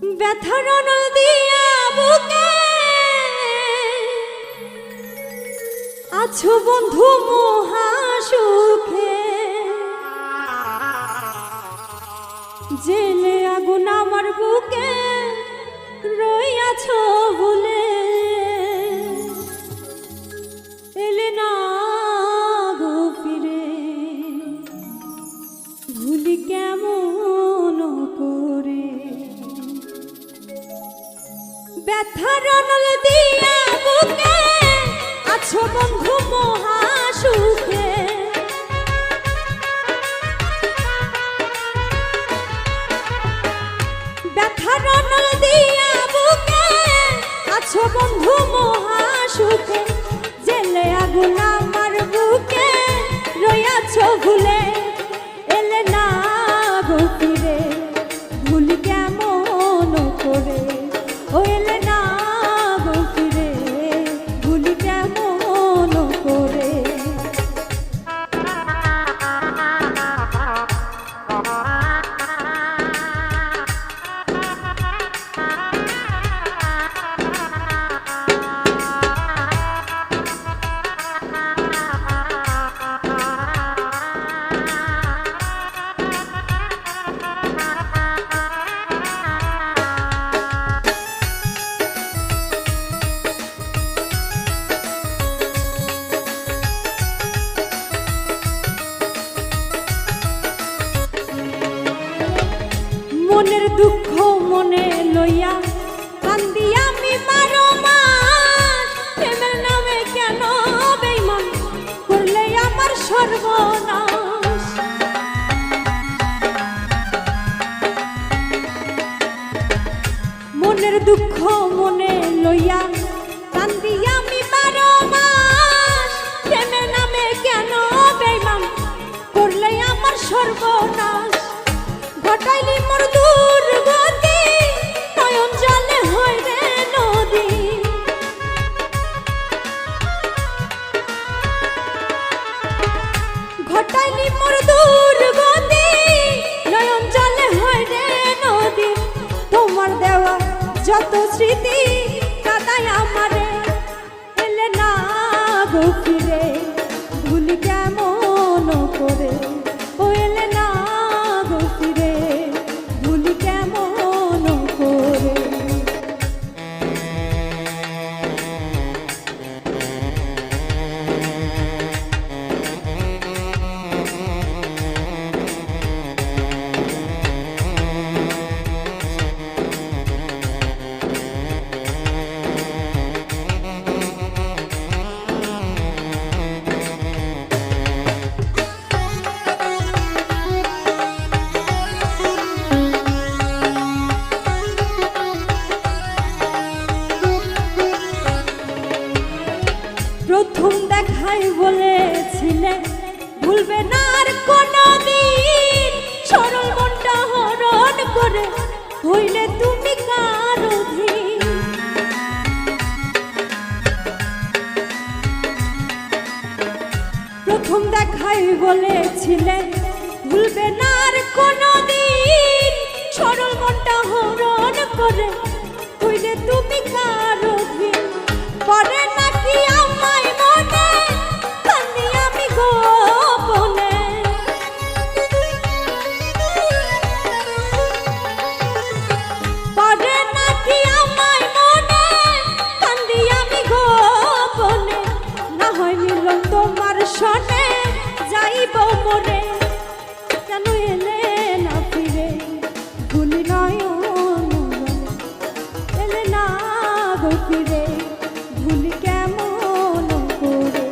ব্যথার অনল দিয়া বুকে আছো বন্ধু মহা সুখে, জেলে আগুন আমার বুকে রইয়াছো ভুলে, এলে না গো ফিরে, ভুলি কেমন করে। ব্যথার অনল দিয়া বুকে আছো বন্ধু মহা সুখে, ব্যথার অনল দিয়া বুকে আছো বন্ধু মহা সুখে, জেলে আগুন আমার বুকে রইয়াছো ভুলে, এলে না গো ফিরে, ভুলি কেমন করে। ও এলে না গো ফিরে, ভুলি কেমন করে। মনের দুঃখ মনে লইয়া কান্দি আমি 12 মাস, প্রেমের নামে কেন বেঈমান করলে আমার সর্বনাশ। মনের দুঃখ মনে লইয়া কান্দি আমি 12 মাস, প্রেমের নামে কেন বেঈমান করলে আমার সর্বনাশ। ঘটাইলি মোর দুর্গতি, নয়ন জলে হয় রে নদী, ঘটাইলি মোর দুর্গতি, নয়ন জলে হয় রে নদী। তোমার দেওয়া যত স্মৃতি কাদায় আমারে, এলে না গো ফিরে, ভুলি কেমন করে। ও এলে না গো ফিরে, ভুলি কেমন করে। প্রথম দেখাই বলেছিলে ভুলবে না আর কোনদিন, সরল মনটা হরণ করে হইলে তুমি কার অধীন। প্রথম দেখাই বলেছিলে ভুলবে না আর কোনদিন, সরল মনটা হরণ করে হইলে তুমি কার অধীন। পরে নাকি আমায় মনে কান্দি আমি গোপনে, পরে নাকি আমায় মনে কান্দি আমি গোপনে। না হয় মিলন তোমার সনে যাইব মরে, কেন এলে না ফিরে, ভুলি নয়ন এলে না গো ফিরে, ভুলি কেমন করে।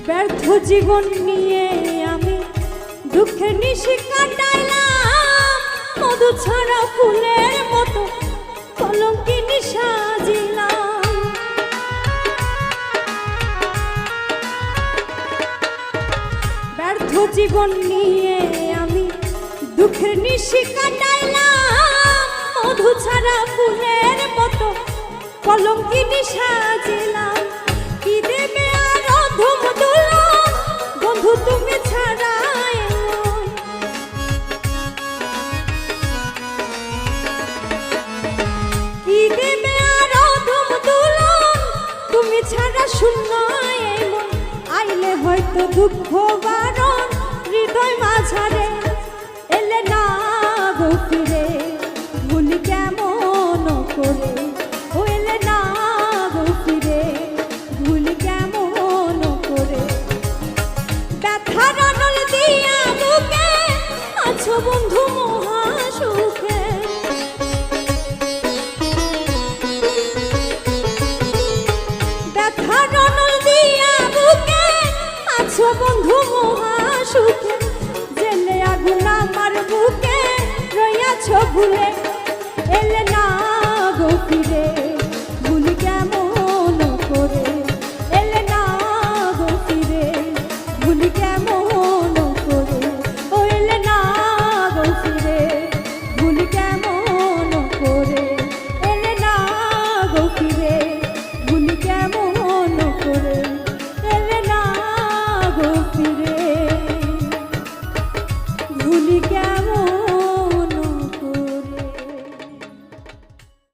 ব্যর্থ জীবন নিয়ে আমি দুঃখে দুঃখের নিশি কাটাইলাম মধু ছাড়া ফুলের মতো কলঙ্কিনী সাজিলাম। ব্যর্থ জীবন নিয়ে আমি দুঃখের নিশি কাটাইলাম মধু ছাড়া ফুলের মতো কলঙ্কিনী সাজিলাম। কি দেবে আর ধুম দুলন বন্ধু তুমি ছাড়া এমন। কি দেবে আর ধুম দুলন তুমি ছাড়া শূন্য এমন। আইলে হয়তো দুঃখ বারণ হৃদয় মাঝারে এলে না গো ফিরে ভুলি কেমন করে ও এলে না গো ফিরে ভুলি কেমন করে। ব্যথার আনল দিয়া বুকে আছো বন্ধু মহা সুখে। ব্যথার আনল দিয়া বুকে আছো বন্ধু মহা সুখে। জেলে আগুন আমার বুকে রইয়াছো ভুলে